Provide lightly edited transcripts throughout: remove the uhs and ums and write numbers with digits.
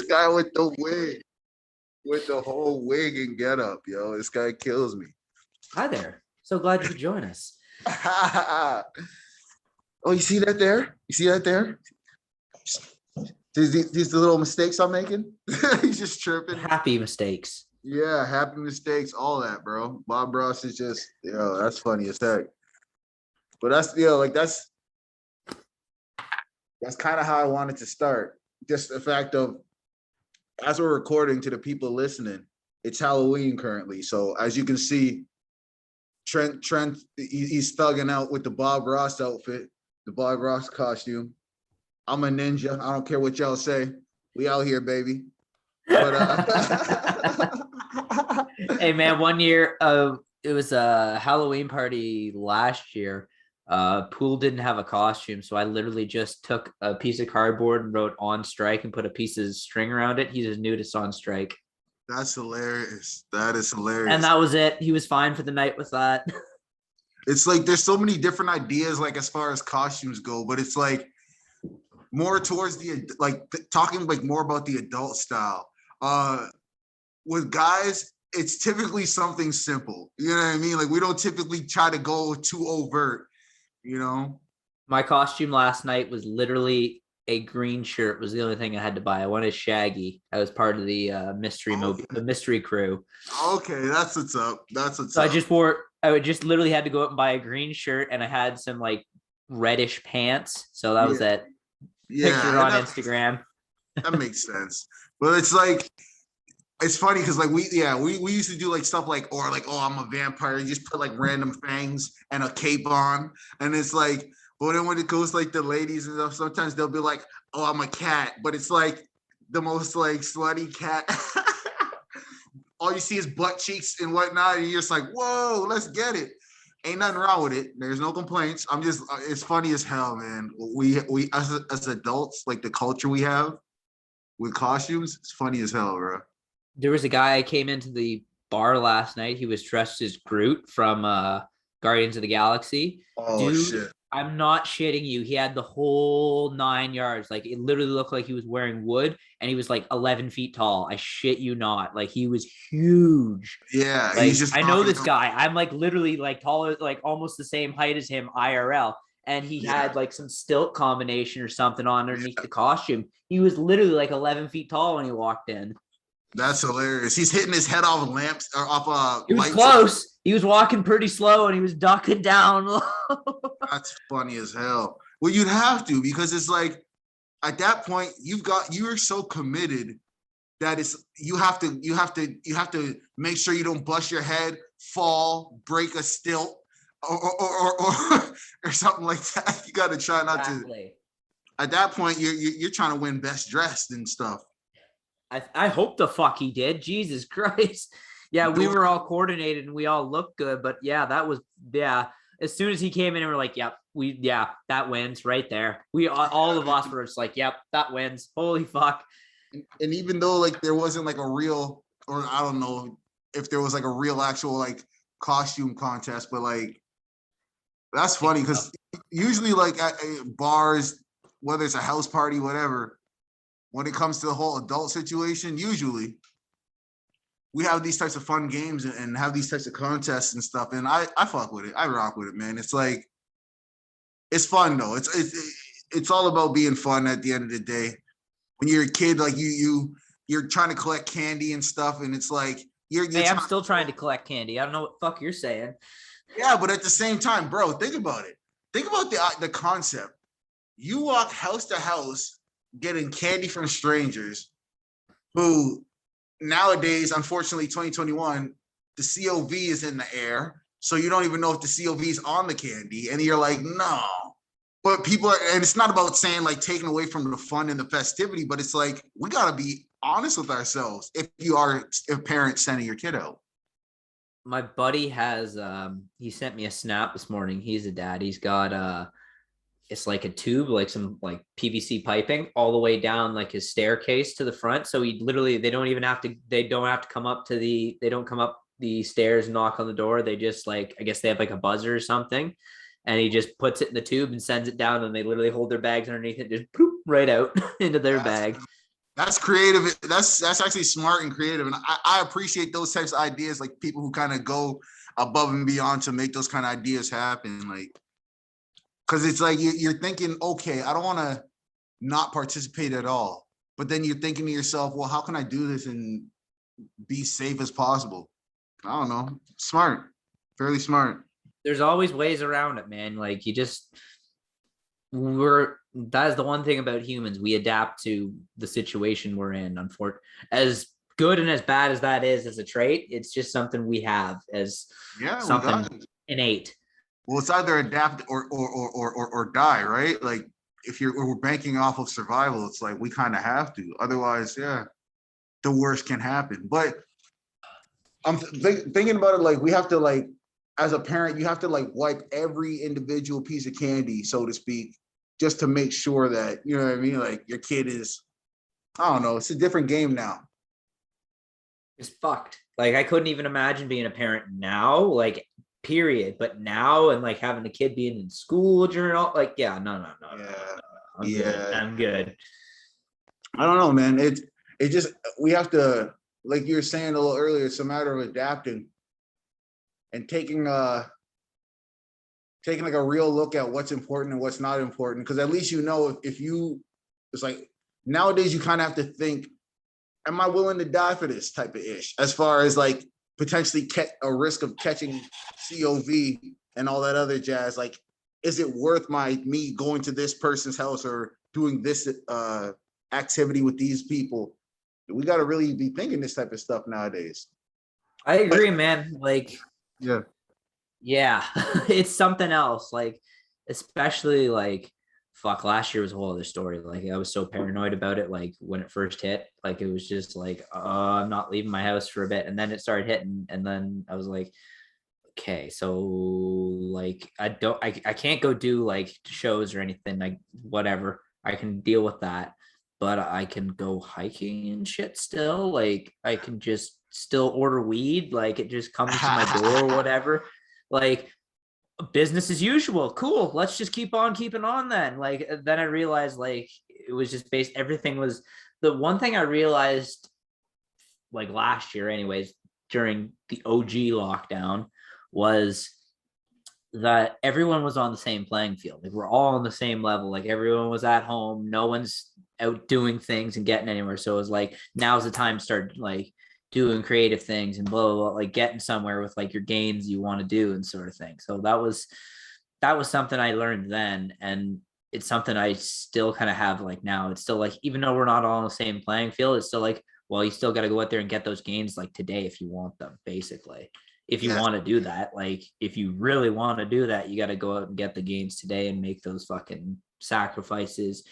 guy with the wig, with the whole wig and get up, yo. This guy kills me. Hi there. So glad you could join us. Oh, you see that there? You see that there? These the little mistakes I'm making. He's just tripping. Happy mistakes. Yeah, happy mistakes, all that, bro. Bob Ross is just, that's funny as heck. But that's, like that's kind of how I wanted to start. Just the fact of, as we're recording to the people listening, it's Halloween currently. So as you can see, Trent, he's thugging out with the Bob Ross outfit, the Bob Ross costume. I'm a ninja. I don't care what y'all say. We out here, baby. But hey man, one year it was a Halloween party last year. Pool didn't have a costume, so I literally just took a piece of cardboard and wrote "on strike" and put a piece of string around it. He's a nudist on strike. That's hilarious. That is hilarious. And that was it. He was fine for the night with that. It's like there's so many different ideas, like as far as costumes go, but it's like more towards the talking like more about the adult style. With guys, it's typically something simple. You know what I mean? Like we don't typically try to go too overt. My costume last night was literally a green shirt. Was the only thing I had to buy. I wanted Shaggy. I was part of the the mystery crew. Okay, that's what's up. So I just literally had to go up and buy a green shirt, and I had some like reddish pants. So that was it. Picture on Instagram. That makes sense. But it's like, it's funny because like we used to do like stuff like, or like, oh, I'm a vampire. You just put like random fangs and a cape on, and it's like, but then when it goes like the ladies and stuff, sometimes they'll be like, oh, I'm a cat, but it's like the most like slutty cat. All you see is butt cheeks and whatnot, and you're just like, whoa, let's get it. Ain't nothing wrong with it. There's no complaints. I'm just, it's funny as hell, man. We as adults, like the culture we have with costumes, it's funny as hell, bro. There was a guy I came into the bar last night. He was dressed as Groot from Guardians of the Galaxy. Oh, dude, shit. I'm not shitting you. He had the whole 9 yards. Like it literally looked like he was wearing wood, and he was like 11 feet tall. I shit you not. Like he was huge. Yeah, like, I know this guy. I'm like literally like taller, like almost the same height as him IRL. And he had like some stilt combination or something on underneath the costume. He was literally like 11 feet tall when he walked in. That's hilarious. He's hitting his head off lamps or off He was close. He was walking pretty slow and he was ducking down low. That's funny as hell. Well, you'd have to, because it's like at that point you're so committed that it's you have to make sure you don't bust your head, fall, break a stilt, or something like that. You got to try not to. At that point, you're trying to win best dressed and stuff. I hope the fuck he did. Jesus Christ. Yeah, we were all coordinated and we all looked good, but yeah, that was, yeah. As soon as he came in and we're like, yep, that wins right there. We all of us were just like, yep, that wins. Holy fuck. And even though like there wasn't like a real, or I don't know if there was like a real actual like costume contest, but like that's funny because usually like at bars, whether it's a house party, whatever, when it comes to the whole adult situation, usually we have these types of fun games and have these types of contests and stuff. And I fuck with it. I rock with it, man. It's like, it's fun though. It's all about being fun at the end of the day. When you're a kid, like you're trying to collect candy and stuff. And it's like, I'm still trying to collect candy. I don't know what the fuck you're saying. Yeah, but at the same time, bro, think about it. Think about the concept. You walk house to house getting candy from strangers who nowadays, unfortunately, 2021, the COV is in the air. So you don't even know if the COV is on the candy. And you're like, no. But people are, and it's not about saying like taking away from the fun and the festivity, but it's like, we got to be honest with ourselves if you are a parent sending your kid out. My buddy has, he sent me a snap this morning. He's a dad. He's got, it's like a tube, like some like PVC piping all the way down like his staircase to the front. So he literally, they don't have to come up the stairs and knock on the door. They just like, I guess they have like a buzzer or something. And he just puts it in the tube and sends it down, and they literally hold their bags underneath it, just poop right out into their bag. That's creative. That's actually smart and creative, and I appreciate those types of ideas, like people who kind of go above and beyond to make those kind of ideas happen. Like, because it's like you're thinking, okay, I don't want to not participate at all, but then you're thinking to yourself, well, how can I do this and be safe as possible? I don't know. Smart, fairly smart. There's always ways around it, man. Like that is the one thing about humans. We adapt to the situation we're in. Unfortunately, as good and as bad as that is as a trait, it's just something we have as something innate. Well, it's either adapt or die, right? Like if we're banking off of survival, it's like we kind of have to. Otherwise, yeah, the worst can happen. But I'm thinking about it like we have to like, as a parent, you have to like wipe every individual piece of candy, so to speak, just to make sure that, you know what I mean? Like your kid is, I don't know, it's a different game now. It's fucked. Like I couldn't even imagine being a parent now, like period. But now and like having a kid being in school during all like, yeah, no. I'm good. I'm good. I don't know, man. It just, we have to, like you were saying a little earlier, it's a matter of adapting and taking like a real look at what's important and what's not important. Because at least you know if you, it's like nowadays you kind of have to think, am I willing to die for this type of ish? As far as like potentially a risk of catching COVID and all that other jazz. Like, is it worth me going to this person's house or doing this activity with these people? We got to really be thinking this type of stuff nowadays. I agree, man. Like, yeah, it's something else. Like, especially like, fuck, last year was a whole other story. Like, I was so paranoid about it. Like when it first hit, like it was just like, I'm not leaving my house for a bit, and then it started hitting, and then I was like, okay, so like I can't go do like shows or anything, like whatever. I can deal with that, but I can go hiking and shit still. Like I can just still order weed, like it just comes to my door or whatever. Like business as usual. Cool. Let's just keep on keeping on then. Like then I realized like it was just based, everything was the one thing I realized like last year anyways during the OG lockdown was that everyone was on the same playing field. Like we're all on the same level. Like everyone was at home. No one's out doing things and getting anywhere. So it was like, now's the time to start like doing creative things and blah, blah, blah, like getting somewhere with like your gains you want to do and sort of thing. So that was something I learned then. And it's something I still kind of have like now. It's still like, even though we're not all on the same playing field, it's still like, well, you still got to go out there and get those gains like today if you want them, basically. If you want to do that, like if you really want to do that, you got to go out and get the gains today and make those fucking sacrifices.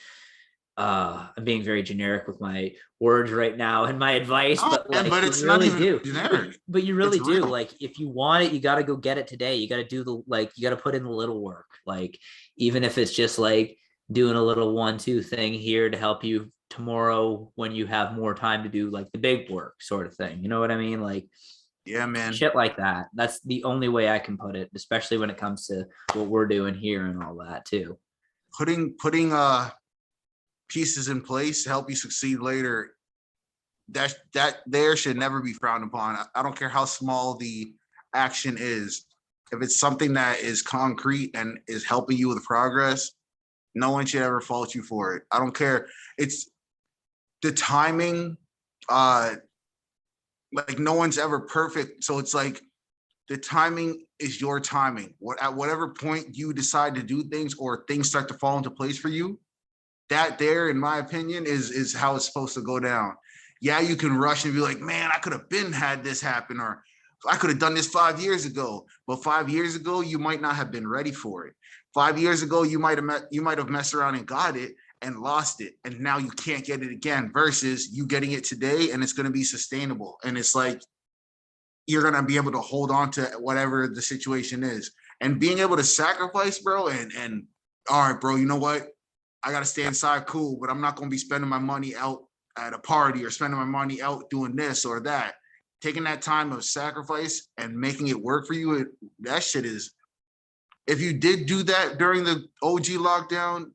I'm being very generic with my words right now and my advice, but like but it's really not even generic. But you really it's do. real. Like if you want it, you got to go get it today. You got to do you got to put in the little work. Like even if it's just like doing a little 1-2 thing here to help you tomorrow when you have more time to do like the big work sort of thing. You know what I mean? Like, yeah, man. Shit like that. That's the only way I can put it, especially when it comes to what we're doing here and all that too. Putting pieces in place to help you succeed later, that there should never be frowned upon. I don't care how small the action is. If it's something that is concrete and is helping you with progress, no one should ever fault you for it. I don't care. It's the timing, like no one's ever perfect. So it's like the timing is your timing. At whatever point you decide to do things or things start to fall into place for you, that there, in my opinion, is how it's supposed to go down. Yeah, you can rush and be like, man, I could have had this happen, or I could have done this 5 years ago. But 5 years ago, you might not have been ready for it. 5 years ago, you might have messed around and got it and lost it, and now you can't get it again. Versus you getting it today, and it's going to be sustainable. And it's like you're going to be able to hold on to whatever the situation is, and being able to sacrifice, bro. And all right, bro, you know what? I got to stay inside, cool, but I'm not going to be spending my money out at a party or spending my money out doing this or that. Taking that time of sacrifice and making it work for you, that shit is, if you did do that during the OG lockdown,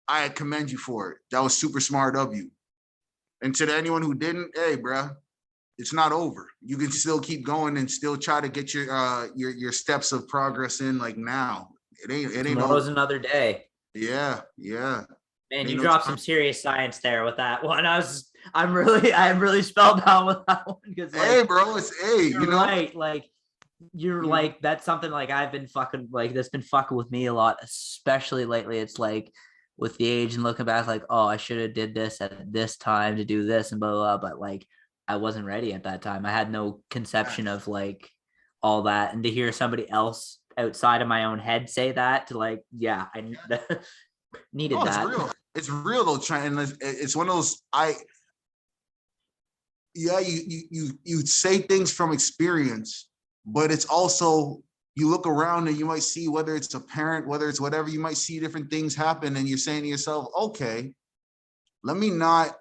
I commend you for it. That was super smart of you. And to anyone who didn't, hey, bruh, it's not over. You can still keep going and still try to get your steps of progress in like now. It ain't Tomorrow's no, another day. yeah, yeah. Man, Ain't you no dropped time. some serious science there with that one. I'm really spellbound with that one because Hey, like bro, it's hey, you're right. Like you're you know, like that's something like I've been fucking like that's been fucking with me a lot, especially lately. It's like with the age and looking back, like, oh, I should have did this at this time to do this and blah, blah, blah. But like I wasn't ready at that time. I had no conception of like all that. And to hear somebody else outside of my own head say that to like, yeah, I needed no, it's that. real. It's real though, Trent. And it's one of those yeah, you say things from experience, but it's also you look around and you might see whether it's a parent, whether it's whatever, you might see different things happen, and you're saying to yourself, okay, let me not.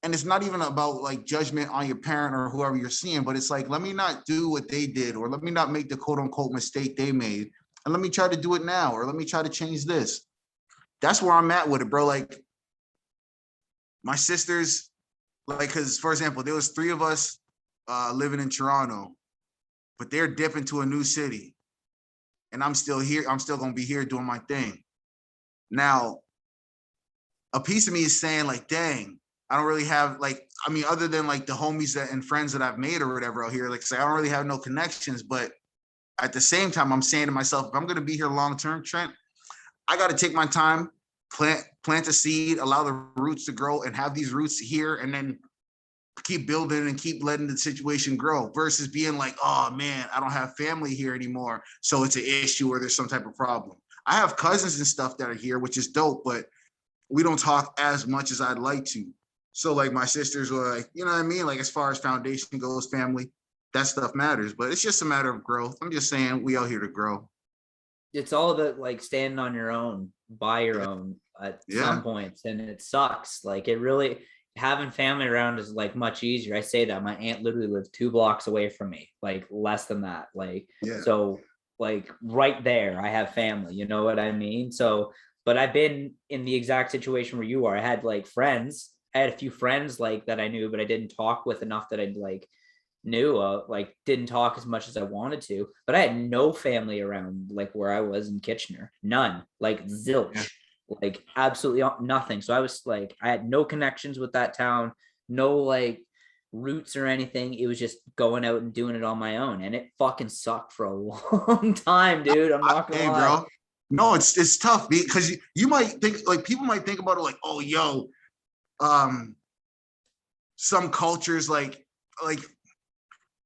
And it's not even about like judgment on your parent or whoever you're seeing, but it's like, let me not do what they did, or let me not make the quote unquote mistake they made, and let me try to do it now, or let me try to change this. That's where I'm at with it, bro. Like my sisters, like, because for example, there was three of us living in Toronto, but they're dipping to a new city, and I'm still here. I'm still gonna be here doing my thing. Now, a piece of me is saying like, dang, I don't really have like, I mean, other than like the homies and friends that I've made or whatever out here, like say I don't really have no connections. But at the same time, I'm saying to myself, if I'm gonna be here long term, Trent, I got to take my time, plant a seed, allow the roots to grow, and have these roots here, and then keep building and keep letting the situation grow versus being like, oh man, I don't have family here anymore, so it's an issue or there's some type of problem. I have cousins and stuff that are here, which is dope, but we don't talk as much as I'd like to. So like my sisters were like, you know what I mean? Like as far as foundation goes, family, that stuff matters, but it's just a matter of growth. I'm just saying we out here to grow. It's all about like standing on your own, by your Yeah. own at Yeah. some points, and it sucks. Like it really having family around is like much easier. I say that my aunt literally lives 2 blocks away from me, like less than that. Like Yeah. so, like right there, I have family. You know what I mean? So, but I've been in the exact situation where you are. I had like friends. I had a few friends like that I knew, but I didn't talk with enough that I'd like knew like didn't talk as much as I wanted to, but I had no family around like where I was in Kitchener, none, like Yeah. zilch, like absolutely nothing. So I was like, I had no connections with that town, no like roots or anything. It was just going out and doing it on my own, and it fucking sucked for a long time, dude. I'm not gonna Hey, lie. bro. No, it's tough because you might think like people might think about it like, oh, yo, um, some cultures like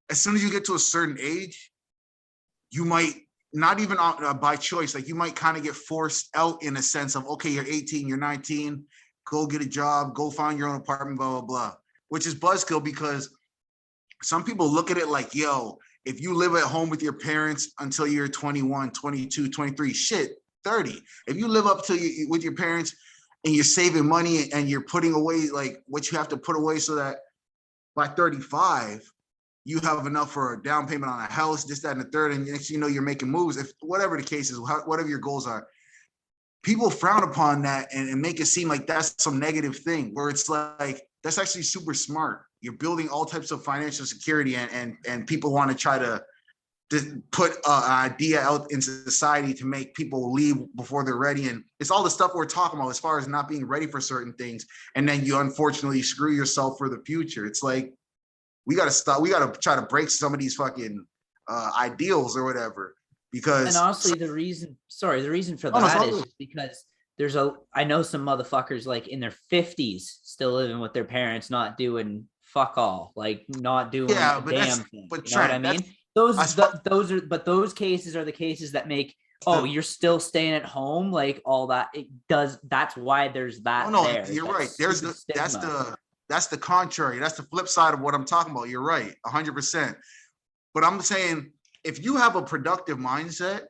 as soon as you get to a certain age, you might not even by choice, like you might kind of get forced out in a sense of, okay, you're 18, you're 19, go get a job, go find your own apartment, blah, blah, blah, which is buzzkill because some people look at it like, yo, if you live at home with your parents until you're 21, 22, 23, shit, 30. If you live up to you with your parents and you're saving money and you're putting away like what you have to put away so that by 35, you have enough for a down payment on a house, this, that, and the third, and next you know you're making moves. If whatever the case is, whatever your goals are, people frown upon that and make it seem like that's some negative thing. Where it's like that's actually super smart. You're building all types of financial security, and people want to try to put an idea out in society to make people leave before they're ready. And it's all the stuff we're talking about as far as not being ready for certain things, and then you unfortunately screw yourself for the future. It's like we got to stop. We got to try to break some of these fucking ideals or whatever. And Because honestly, the reason for oh, no, that is just because I know some motherfuckers like in their 50s still living with their parents, not doing fuck all, like not doing yeah, a but that's damn thing. but You know what I Trent, that's mean? Those, as far those are, but those cases are the cases that make, oh, the you're still staying at home, like all that. It does. That's why there's oh that no, there. It's you're that right. There's stupid the stigma. that's the contrary. That's the flip side of what I'm talking about. You're right, 100%. But I'm saying if you have a productive mindset,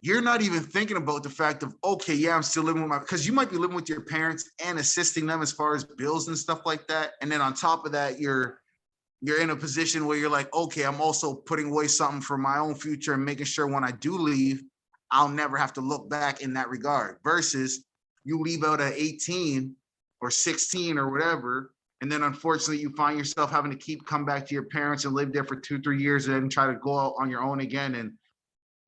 you're not even thinking about the fact of, okay, yeah, I'm still living with my, because you might be living with your parents and assisting them as far as bills and stuff like that. And then on top of that, you're in a position where you're like, okay, I'm also putting away something for my own future and making sure when I do leave, I'll never have to look back in that regard. Versus you leave out at 18 or 16 or whatever. And then unfortunately you find yourself having to come back to your parents and live there for 2-3 years and then try to go out on your own again. And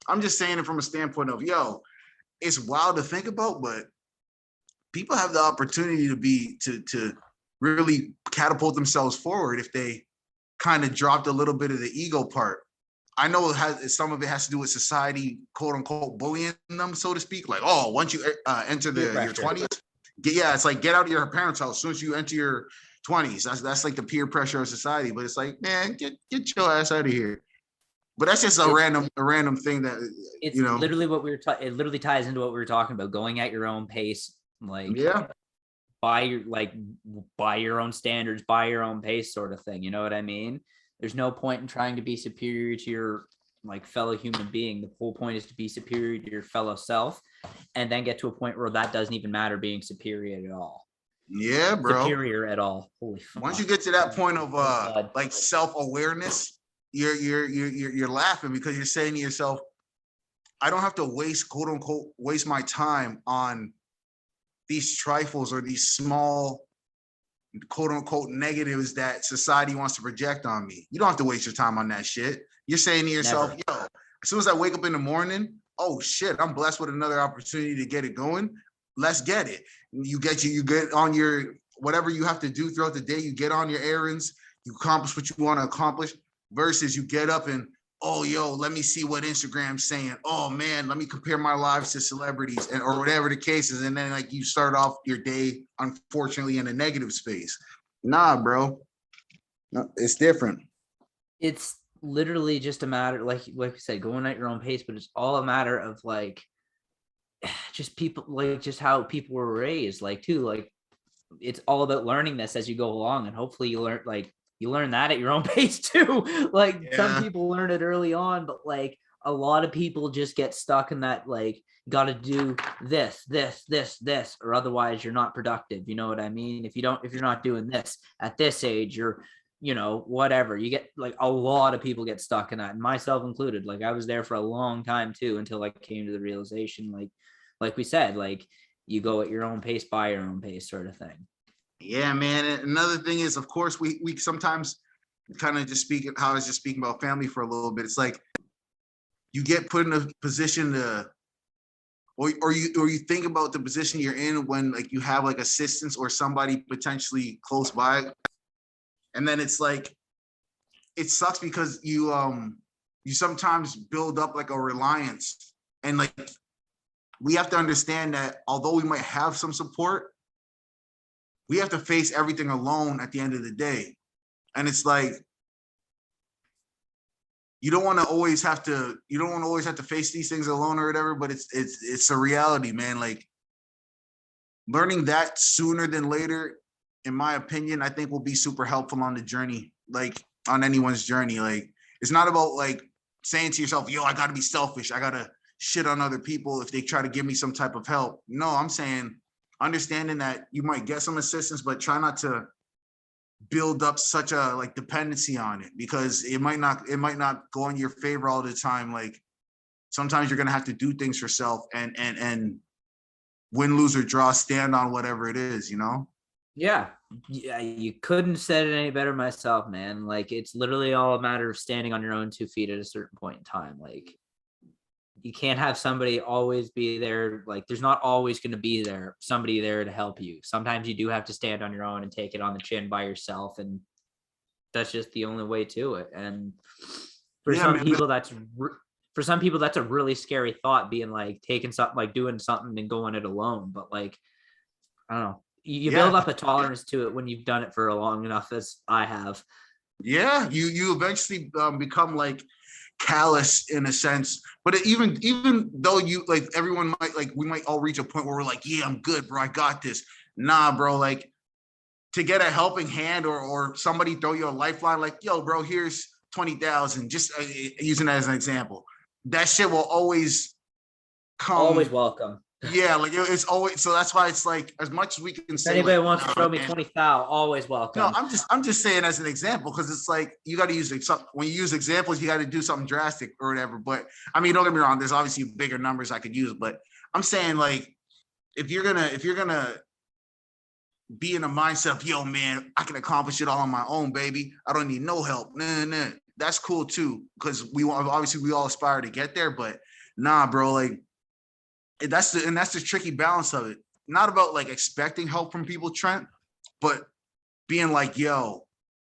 I'm just saying it from a standpoint of, yo, it's wild to think about, but people have the opportunity to really catapult themselves forward if they kind of dropped a little bit of the ego part. I know some of it has to do with society, quote unquote, bullying them, so to speak. Like, oh, once you enter your 20s, it's like get out of your parents' house as soon as you enter your 20s. That's like the peer pressure of society. But it's like, man, get your ass out of here. But that's just a random thing that it's literally what we were. It literally ties into what we were talking about. Going at your own pace, like by your own standards, by your own pace, sort of thing. You know what I mean? There's no point in trying to be superior to your like fellow human being. The whole point is to be superior to your fellow self, and then get to a point where that doesn't even matter being superior at all. Yeah, bro. Superior at all. Holy fuck. Once you get to that point of like self-awareness, you're laughing because you're saying to yourself, I don't have to waste, quote unquote, waste my time on these trifles or these small, quote unquote, negatives that society wants to project on me. You don't have to waste your time on that shit. You're saying to yourself, yo, as soon as I wake up in the morning, oh shit, I'm blessed with another opportunity to get it going. Let's get it. You get on your, whatever you have to do throughout the day, you get on your errands, you accomplish what you want to accomplish, versus you get up and, oh, yo, let me see what Instagram's saying. Oh man, let me compare my lives to celebrities and or whatever the case is. And then like you start off your day, unfortunately, in a negative space. Nah, bro. No, it's different. It's literally just a matter, like we said, going at your own pace, but it's all a matter of like just people, like just how people were raised, like too, like it's all about learning this as you go along, and hopefully you learn that at your own pace too. Like some people learn it early on, but like a lot of people just get stuck in that, like, got to do this, or otherwise you're not productive. You know what I mean? If you're not doing this at this age, you're, whatever. You get, like, a lot of people get stuck in that, and myself included. Like I was there for a long time too, until I came to the realization, like we said, like you go at your own pace, by your own pace, sort of thing. Yeah, man. And another thing is, of course, we sometimes kind of just speak how I was just speaking about family for a little bit. It's like you get put in a position to, or you think about the position you're in when like you have like assistance or somebody potentially close by, and then it's like it sucks because you sometimes build up like a reliance, and like we have to understand that although we might have some support, we have to face everything alone at the end of the day. And it's like, you don't want to always have to face these things alone or whatever, but it's a reality, man. Like learning that sooner than later, in my opinion, I think will be super helpful on the journey, like on anyone's journey. Like it's not about like saying to yourself, yo, I got to be selfish. I got to shit on other people if they try to give me some type of help. No, I'm saying understanding that you might get some assistance, but try not to build up such a like dependency on it, because it might not go in your favor all the time. Like sometimes you're gonna have to do things yourself and win, lose, or draw, stand on whatever it is, Yeah, you couldn't have said it any better myself, man. Like it's literally all a matter of standing on your own 2 feet at a certain point in time. Like you can't have somebody always be there. Like there's not always going to be somebody there to help you. Sometimes you do have to stand on your own and take it on the chin by yourself, and that's just the only way to it. And for some people that's a really scary thought, being like taking something, like doing something and going it alone. But like I don't know, you build up a tolerance to it when you've done it for long enough, as I have. Yeah, you eventually become like callous in a sense. But even though you like, everyone might like, we might all reach a point where we're like, yeah, I'm good, bro, I got this. Nah, bro, like to get a helping hand or somebody throw you a lifeline, like, yo, bro, here's 20,000, just using that as an example. That shit will always come. Always welcome. Yeah, like it's always, so that's why it's like, as much as we can say, anybody wants to throw me 20,000, always welcome. No, I'm just saying as an example, because it's like you got to use when you use examples, you got to do something drastic or whatever. But I mean, don't get me wrong, there's obviously bigger numbers I could use, but I'm saying like if you're gonna be in a mindset of, yo, man, I can accomplish it all on my own, baby. I don't need no help. Nah. That's cool too, because we all aspire to get there, but nah, bro, like that's the tricky balance of it. Not about like expecting help from people, Trent, but being like, yo,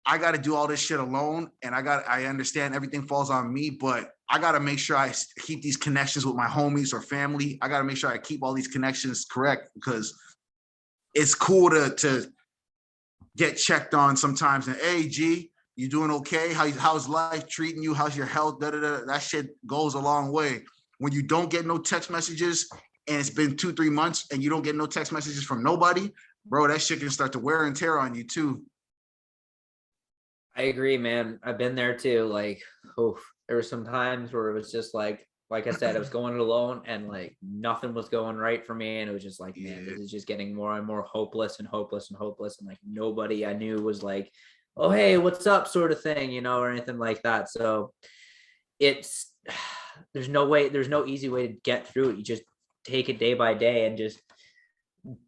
I got to do all this shit alone, and I understand everything falls on me, but I got to make sure I keep these connections with my homies or family. I got to make sure I keep all these connections correct, because it's cool to get checked on sometimes. And hey, G, you doing okay? How's life treating you? How's your health? That shit goes a long way. When you don't get no text messages and it's been 2-3 months and you don't get no text messages from nobody, bro, that shit can start to wear and tear on you too. I agree, man. I've been there too. Like, oh, there were some times where it was just like I said, I was going it alone and like nothing was going right for me. And it was just like, man, this is just getting more and more hopeless and hopeless and hopeless. And like nobody I knew was like, oh, hey, what's up, sort of thing, you know, or anything like that. So it's there's no easy way to get through it. You just take it day by day and just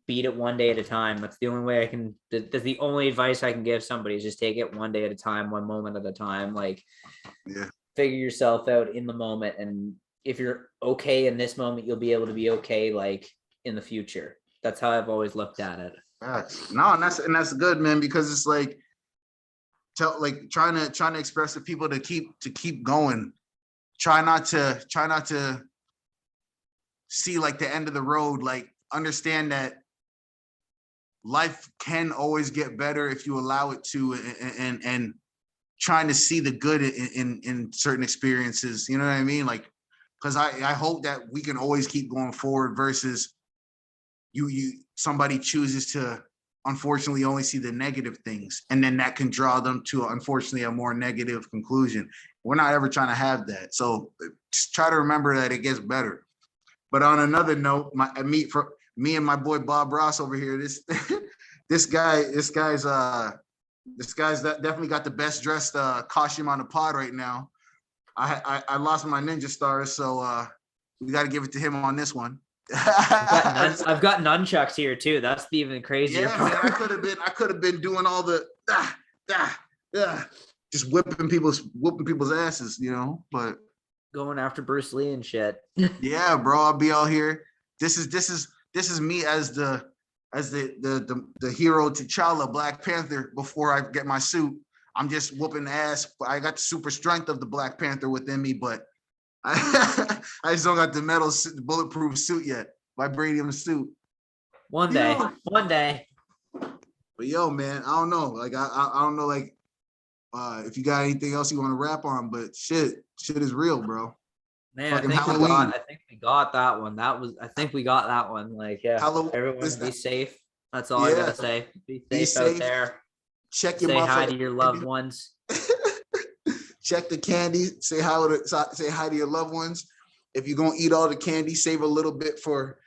beat it one day at a time. That's the only way I can. That's the only advice I can give somebody is just take it one day at a time, one moment at a time. Like, figure yourself out in the moment, and if you're okay in this moment, you'll be able to be okay like in the future. That's how I've always looked at it. No, and that's good, man, because it's like trying to express to people to keep going. Try not to see like the end of the road. Like, understand that life can always get better if you allow it to, and trying to see the good in certain experiences. You know what I mean? Like, because I hope that we can always keep going forward versus somebody chooses to unfortunately only see the negative things, and then that can draw them to unfortunately a more negative conclusion. We're not ever trying to have that. So just try to remember that it gets better. But on another note, me and my boy Bob Ross over here, this guy's definitely got the best dressed costume on the pod right now. I lost my ninja stars, so we got to give it to him on this one. I've got nunchucks here too. That's the even crazier part. Man, I could have been doing all the just whipping people's asses, you know. But going after Bruce Lee and shit. Yeah, bro, I'll be out here. This is me as the hero T'Challa, Black Panther. Before I get my suit, I'm just whooping ass. I got the super strength of the Black Panther within me, but I just don't got the bulletproof suit yet, vibranium suit. One day. But yo, man, I don't know. Like I don't know. Like if you got anything else you want to rap on, but shit is real, bro. Man, I think we got that one. I think we got that one. Like, yeah, everyone be safe. That's all I gotta say. Be safe out there. Check your say hi to your loved ones. Check the candy. Say hi to your loved ones. If you're gonna eat all the candy, save a little bit for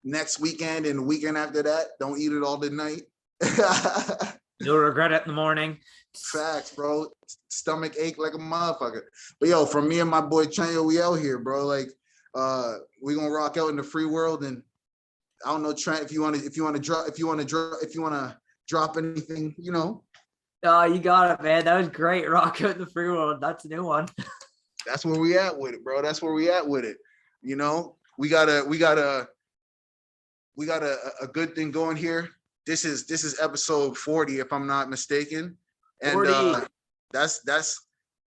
next weekend and the weekend after that. Don't eat it all tonight. You'll regret it in the morning. Facts, bro. Stomach ache like a motherfucker. But yo, from me and my boy Trent, we out here, bro. Like, we gonna rock out in the free world. And I don't know, Trent, if you wanna drop anything, you know. Oh, you got it, man. That was great. Rock out in the free world. That's a new one. That's where we at with it, bro. That's where we at with it. You know, we got a good thing going here. This is episode 40, if I'm not mistaken. And that's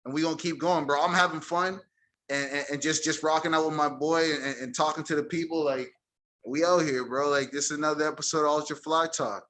and we gonna keep going, bro. I'm having fun and just rocking out with my boy and talking to the people. Like, we out here, bro. Like, this is another episode of Ultra Fly Talk.